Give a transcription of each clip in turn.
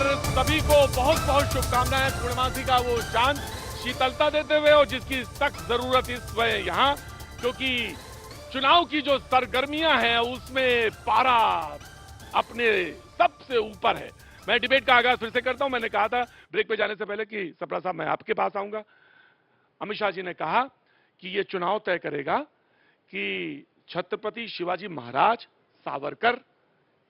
सभी को बहुत बहुत शुभकामनाएं। पूर्णमासी का वो चांद शीतलता देते हुए और जिसकी सख्त जरूरत इस समय यहाँ, क्योंकि चुनाव की जो सरगर्मियां हैं उसमें पारा अपने सबसे ऊपर है। मैं डिबेट का आगाज फिर से करता हूं। मैंने कहा था ब्रेक पे जाने से पहले कि सप्रा साहब मैं आपके पास आऊंगा। अमित शाह जी ने कहा कि ये चुनाव तय करेगा कि छत्रपति शिवाजी महाराज सावरकर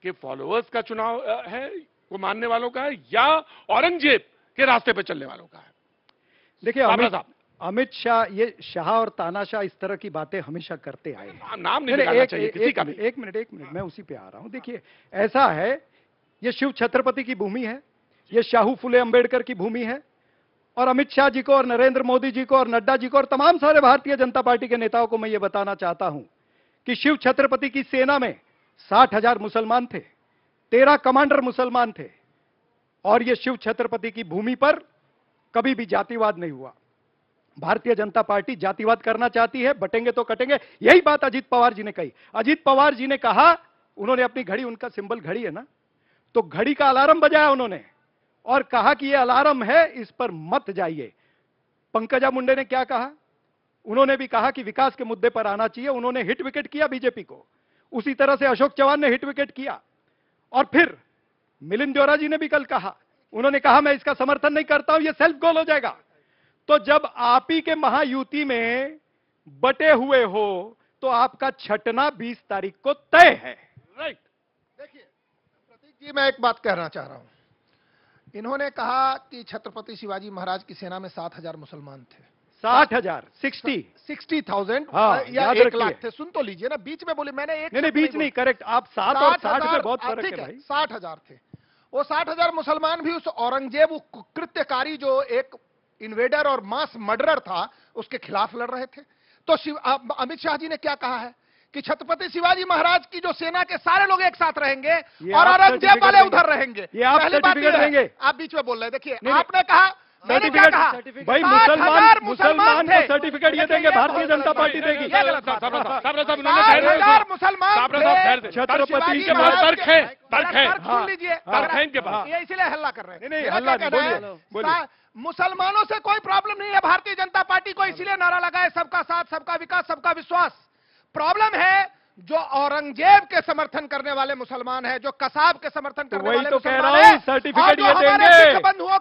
के फॉलोअर्स का चुनाव है, को मानने वालों का है, या औरंगजेब के रास्ते पे चलने वालों का है। देखिए अमित शाह, ये शाह और तानाशाह इस तरह की बातें हमेशा करते आए हैं। नाम नहीं निकालना चाहिए किसी का भी। एक मिनट मैं उसी पे आ रहा हूं। देखिए ऐसा है, ये शिव छत्रपति की भूमि है, ये शाहू फुले अंबेडकर की भूमि है, और अमित शाह जी को और नरेंद्र मोदी जी को और नड्डा जी को और तमाम सारे भारतीय जनता पार्टी के नेताओं को मैं ये बताना चाहता हूं कि शिव छत्रपति की सेना में 60,000 मुसलमान थे, 13 कमांडर मुसलमान थे, और ये शिव छत्रपति की भूमि पर कभी भी जातिवाद नहीं हुआ। भारतीय जनता पार्टी जातिवाद करना चाहती है, बटेंगे तो कटेंगे। यही बात अजीत पवार जी ने कही। अजीत पवार जी ने कहा, उन्होंने अपनी घड़ी, उनका सिंबल घड़ी है ना, तो घड़ी का अलार्म बजाया उन्होंने और कहा कि यह अलार्म है, इस पर मत जाइए। पंकजा मुंडे ने क्या कहा? उन्होंने भी कहा कि विकास के मुद्दे पर आना चाहिए। उन्होंने हिट विकेट किया बीजेपी को। उसी तरह से अशोक चौहान ने हिट विकेट किया। और फिर मिलिंद देवरा जी ने भी कल कहा, उन्होंने कहा मैं इसका समर्थन नहीं करता हूं, यह सेल्फ गोल हो जाएगा। तो जब आप ही के महायुति में बटे हुए हो तो आपका छटना 20 तारीख को तय है। राइट। देखिए प्रतीक जी, मैं एक बात कहना चाह रहा हूं। इन्होंने कहा कि छत्रपति शिवाजी महाराज की सेना में 7,000 मुसलमान थे। 60,000 60,000 या 1 लाख थे। सुन तो लीजिए ना, बीच में बोले मैंने एक नहीं बीच नहीं, करेक्ट। आप 7 और 60 में बहुत फर्क है भाई। 60,000 थे। वो 60,000 मुसलमान भी उस औरंगजेब कृत्यकारी जो एक इन्वेडर और मास मर्डरर था, उसके खिलाफ लड़ रहे थे। तो अमित शाह जी ने क्या कहा है कि छत्रपति शिवाजी महाराज की जो सेना के सारे लोग एक साथ रहेंगे और औरंगजेब वाले उधर रहेंगे। ये आप सर्टिफिकेट देंगे? आप बीच में बोल रहे हैं। देखिए आपने कहा, सर्टिफिकेट भाई, मुसलमान को सर्टिफिकेट ये देंगे, भारतीय जनता पार्टी देगी। छत्रपति के पास तर्क है, तर्क है। सुन लीजिए, इनके पास ये इसीलिए हल्ला कर रहे हैं। नहीं हल्ला नहीं, बोलिए। मुसलमानों से कोई प्रॉब्लम नहीं है भारतीय जनता पार्टी को, इसीलिए नारा लगाए सबका साथ, सबका विकास, सबका विश्वास। प्रॉब्लम है जो औरंगजेब के समर्थन करने वाले मुसलमान है, जो कसाब के समर्थन करने वाले तो मुसलमान कह रहा हूं, सर्टिफिकेट ये देंगे।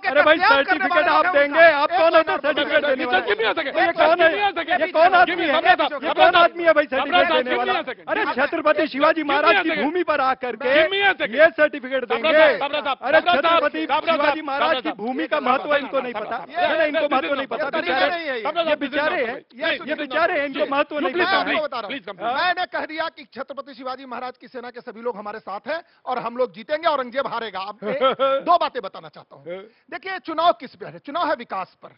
अरे भाई सर्टिफिकेट आप देंगे, आप कौन है सर्टिफिकेट देने वाला? ये कौन है? ये कौन आदमी है? ये कौन आदमी है भाई सर्टिफिकेट देने वाला? अरे छत्रपति शिवाजी महाराज की भूमि पर आकर के ये सर्टिफिकेट देंगे। अरे छत्रपति शिवाजी महाराज की भूमि का महत्व इनको नहीं पता। इनको महत्व नहीं पता। ये बेचारे हैं, ये बेचारे हैं, इनको महत्व नहीं पता। मैंने कह दिया कि छत्रपति शिवाजी महाराज की सेना के सभी लोग हमारे साथ हैं और हम लोग जीतेंगे, औरंगजेब हारेगा। अब दो बातें बताना चाहता हूं। देखिए चुनाव किस पर है? चुनाव है विकास पर।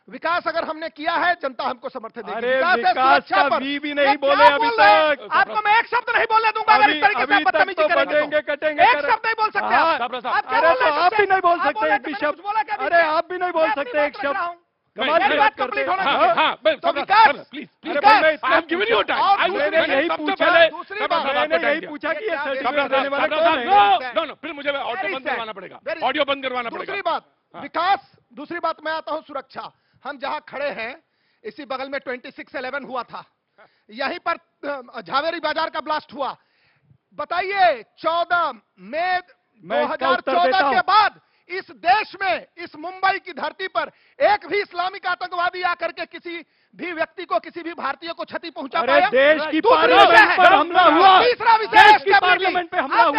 विकास अगर हमने किया है, जनता हमको समर्थन देगी। विकास का भी नहीं बोले अभी तक। आपको मैं एक शब्द नहीं बोलने दूंगा अगर इस तरीके से बदतमीजी करेंगे। कटेंगे एक शब्द नहीं बोल सकते आप भी नहीं बोल सकते एक भी शब्द। अरे आप भी नहीं बोल सकते एक शब्द। कमाल की बात करते हैं। यही पूछा कि ये सर्टिफिकेट देने वाला कौन है? फिर मुझे ऑडियो बंद करवाना पड़ेगा, ऑडियो बंद करवाना पड़ेगा। दूसरी बात विकास, दूसरी बात मैं आता हूं सुरक्षा। हम जहां खड़े हैं इसी बगल में 26/11 हुआ था, यहीं पर झावेरी बाजार का ब्लास्ट हुआ। बताइए 14 मई 2014 के बाद इस देश में, इस मुंबई की धरती पर एक भी इस्लामिक आतंकवादी आकर के किसी भी व्यक्ति को, किसी भी भारतीय को क्षति पहुंचा पाया? देश की पार्लियामेंट पर हमला हुआ। तीसरा विषय, देश की पार्लियामेंट पे हमला हुआ।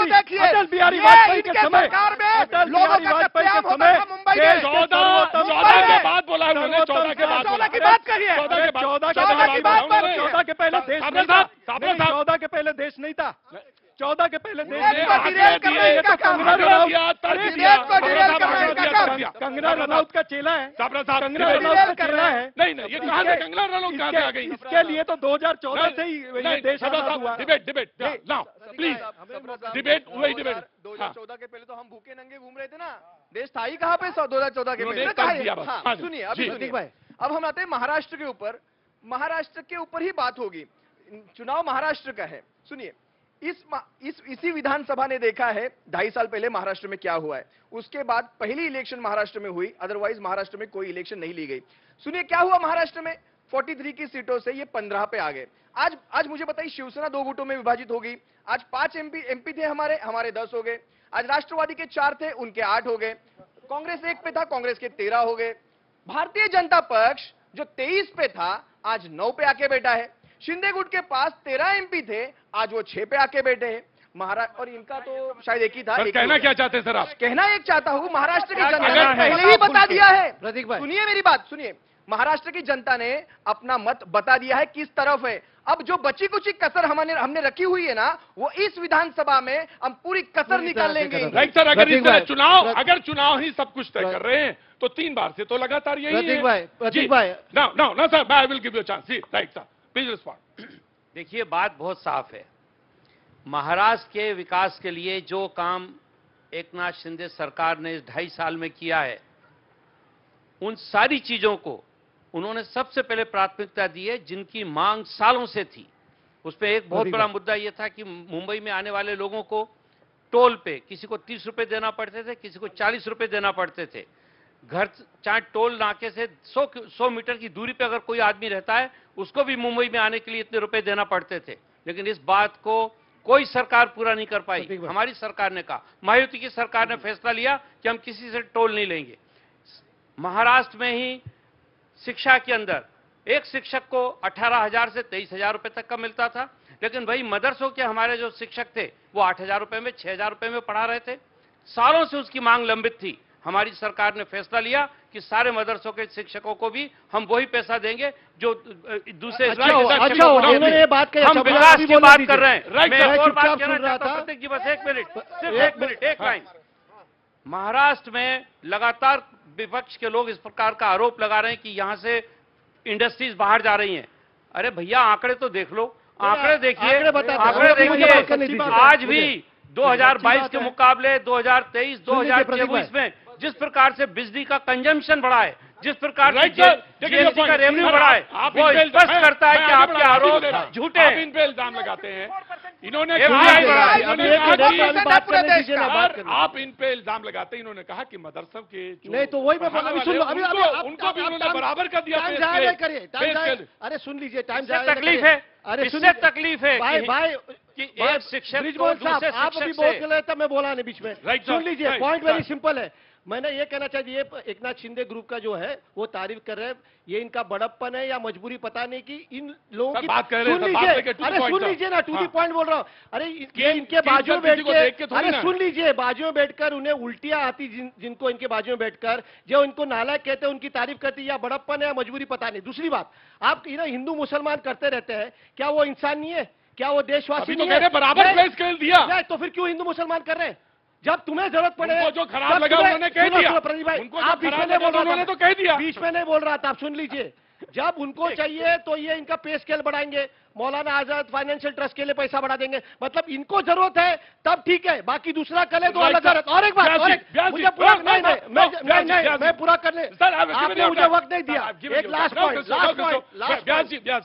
देखिए अटल बिहारी वाजपेयी के समय, अटल बिहारी वाजपेयी के समय मुंबई में 14 के बाद बोला उन्होंने, 14 के बाद 14 की बात करिए। 14 की बात पर 14 के पहले देश नहीं था। 14 के पहले देश नहीं था। 14 के पहले देश कंगना रनौत का चेला है। कंगना रनौत का चेला है। नहीं ये कहां से कंगना रनौत कहां से आ गई? इसके लिए तो 2014 से ही ये देश आजाद हुआ। डिबेट नाउ प्लीज, डिबेट वही डिबेट। 2014 के पहले तो हम भूखे नंगे घूम रहे थे ना, देश था ही कहां पे 2014 के पहले? सुनिए अभी भाई, अब हम आते हैं महाराष्ट्र के ऊपर। महाराष्ट्र के ऊपर ही बात होगी, चुनाव महाराष्ट्र का है। सुनिए, इसी विधानसभा ने देखा है 2.5 साल पहले महाराष्ट्र में क्या हुआ है। उसके बाद पहली इलेक्शन महाराष्ट्र में हुई, अदरवाइज महाराष्ट्र में कोई इलेक्शन नहीं ली गई। सुनिए क्या हुआ महाराष्ट्र में, 43 की सीटों से ये 15 पे आ गए। आज मुझे बताइए, शिवसेना 2 गुटों में विभाजित होगी। आज 5 एमपी थे हमारे 10 हो गए। आज राष्ट्रवादी के 4 थे, उनके 8 हो गए। कांग्रेस 1 पे था, कांग्रेस के 13 हो गए। भारतीय जनता पक्ष जो 23 पे था, आज 9 पे आके बैठा है। शिंदे गुट के पास 13 एमपी थे, आज वो 6 पे आके बैठे हैं। महाराष्ट्र, और इनका तो शायद एक ही था। कहना क्या चाहते हैं सर आप? कहना एक चाहता हूं, महाराष्ट्र की जनता ने पहले ही बता दिया है। प्रतीक भाई, सुनिए मेरी बात, सुनिए। महाराष्ट्र की जनता ने अपना मत बता दिया है किस तरफ है। अब जो बची कुची कसर हमने रखी हुई है ना, वो इस विधानसभा में हम पूरी कसर निकाल लेंगे। राइट सर, अगर चुनाव ही सब कुछ तय कर रहे हैं तो 3 बार से तो लगातार यही है। प्रतीक भाई, no sir, I will give you chance. Right sir, please respond. देखिए, बात बहुत साफ है। महाराष्ट्र के विकास के लिए जो काम एकनाथ शिंदे सरकार ने इस 2.5 साल में किया है, उन सारी चीजों को उन्होंने सबसे पहले प्राथमिकता दी है, जिनकी मांग सालों से थी। उसमें एक बहुत बड़ा मुद्दा यह था कि मुंबई में आने वाले लोगों को टोल पे किसी को 30 रुपए देना पड़ते थे, किसी को 40 रुपए देना पड़ते थे। घर चाहे टोल नाके से 100 मीटर की दूरी पे अगर कोई आदमी रहता है, उसको भी मुंबई में आने के लिए इतने रुपए देना पड़ते थे। लेकिन इस बात को कोई सरकार पूरा नहीं कर पाई। हमारी सरकार ने कहा, महायुति की सरकार ने फैसला लिया कि हम किसी से टोल नहीं लेंगे। महाराष्ट्र में ही शिक्षा के अंदर एक शिक्षक को 18,000 से 23,000 रुपए तक का मिलता था, लेकिन वही मदरसों के हमारे जो शिक्षक थे वो 8,000 रुपए में, 6,000 रुपए में पढ़ा रहे थे। सालों से उसकी मांग लंबित थी। हमारी सरकार ने फैसला लिया कि सारे मदरसों के शिक्षकों को भी हम वही पैसा देंगे जो दूसरे अच्छा, उन्होंने बात कही। हम विकास की बात कर रहे हैं। राइट, मैं एक और बात कहना रहा चाहता हूं था। प्रतीक जी, बस 1 मिनट, सिर्फ 1 मिनट, एक लाइन। महाराष्ट्र में लगातार विपक्ष के लोग इस प्रकार का आरोप लगा रहे हैं कि यहां से इंडस्ट्रीज बाहर जा रही हैं। अरे भैया, आंकड़े तो देख लो, आंकड़े देखिए, आंकड़े देखिए। आज भी 2022 के मुकाबले 2023, 2024 में जिस प्रकार से बिजली का कंजम्पशन बढ़ा है, जिस प्रकार से जीएसटी का रेवेन्यू बढ़ा है, वो स्पष्ट करता है कि आपके आरोप झूठे हैं। इन पे इल्जाम लगाते हैं। इन्होंने आप इन पे इल्जाम लगाते हैं। इन्होंने कहा कि मदरसा के नहीं, तो वही मैं बोला। उनको भी उन्होंने बराबर कर दिया। अरे सुन लीजिए, टाइम तकलीफ है। अरे इससे तकलीफ है भाई कि एक शिक्षक को दूसरे आप अभी शिक्षक बोल से रहे थे, मैं बोला नहीं बीच में। राइट, सुन लीजिए, right, point very right. Simple है। मैंने ये कहना चाहिए, एकनाथ शिंदे ग्रुप का जो है वो तारीफ कर रहे हैं। ये इनका बड़प्पन है या मजबूरी पता नहीं कि इन लोगों की बात कर रहे हैं। सुन लीजिए, अरे सुन लीजिए ना, टू दी पॉइंट बोल रहा हूँ। अरे ये इनके बाजू में बैठ के, अरे सुन लीजिए, बाजू में बैठकर उन्हें उल्टियां आती, जिनको इनके बाजू में बैठकर जो इनको नालायक कहते हैं, उनकी तारीफ करती, या बड़प्पन है या मजबूरी पता नहीं। दूसरी बात, आप हिंदू मुसलमान करते रहते हैं, क्या वो इंसान नहीं है? क्या वो देशवासी नहीं है? बराबर प्ले स्केल दिया। नहीं, तो फिर क्यों हिंदू मुसलमान कर रहे हैं? जब तुम्हें जरूरत पड़े, उनको जो खराब लगा उन्होंने कह दिया। प्रदीप भाई, उनको आप बीच में नहीं बोल रहा था, तो कह दिया। बीच में नहीं बोल रहा था, आप सुन लीजिए। जब उनको चाहिए तो ये इनका पे स्केल बढ़ाएंगे, मौलाना आजाद फाइनेंशियल ट्रस्ट के लिए पैसा बढ़ा देंगे। मतलब इनको जरूरत है तब ठीक है, बाकी दूसरा करे तो अलग है। और एक बात, मुझे पूरा मैं पूरा करने, आपने मुझे वक्त नहीं दिया। एक लास्ट पॉइंट,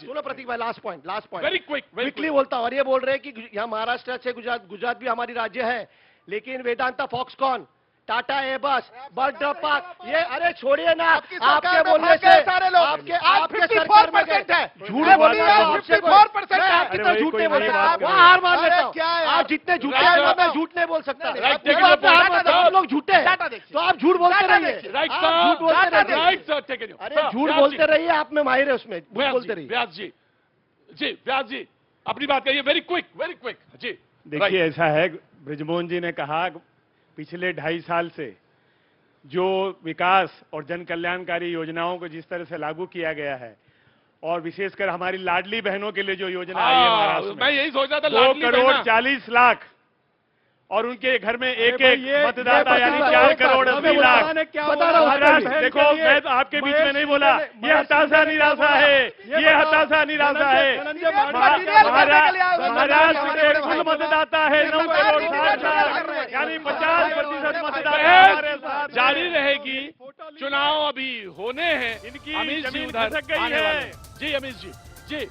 सुनो प्रतीक भाई, लास्ट पॉइंट वेरी क्विकली बोलता हूं। और ये बोल रहे हैं कि यहाँ महाराष्ट्र से गुजरात भी हमारी राज्य है, लेकिन Vedanta Foxconn, Tata Airbus, bird park, ये अरे छोड़िए ना, आपके बोलने से सारे लोग आपके 54% है। झूठ बोल रहे हो, 54% है। कितना झूठ नहीं बोल सकता, हार मान लेता हूं। आप जितने झूठे हैं, मैं झूठ नहीं बोल सकता। आप लोग झूठे हैं, तो आप झूठ बोलते रहिए, झूठ बोलते रहिए। अरे झूठ बोलते रहिए, आप में माहिर है उसमें, झूठ बोलते रहिए। व्यास जी अपनी बात कहिए, वेरी क्विक जी। देखिए, ऐसा है, ब्रिजमोहन जी ने कहा पिछले 2.5 साल से जो विकास और जन कल्याणकारी योजनाओं को जिस तरह से लागू किया गया है, और विशेषकर हमारी लाडली बहनों के लिए जो योजना आई है महाराष्ट्र में, मैं यही सोच रहा था, 2 करोड़ 40 लाख, और उनके घर में एक मतदाता यानी 4 करोड़ 80 लाख। महाराष्ट्र, देखो, मैं तो आपके बीच में नहीं बोला, ये हताशा निराशा है, ये हताशा निराशा है। महाराष्ट्र के कुल मतदाता है 9 करोड़ 60 लाख, यानी 50% मतदाता हमारे साथ जारी रहेगी। चुनाव अभी होने हैं। इनकी अमित जी जमीन उधर खसक गई आने है। वाले हैं। जी अमित जी, जी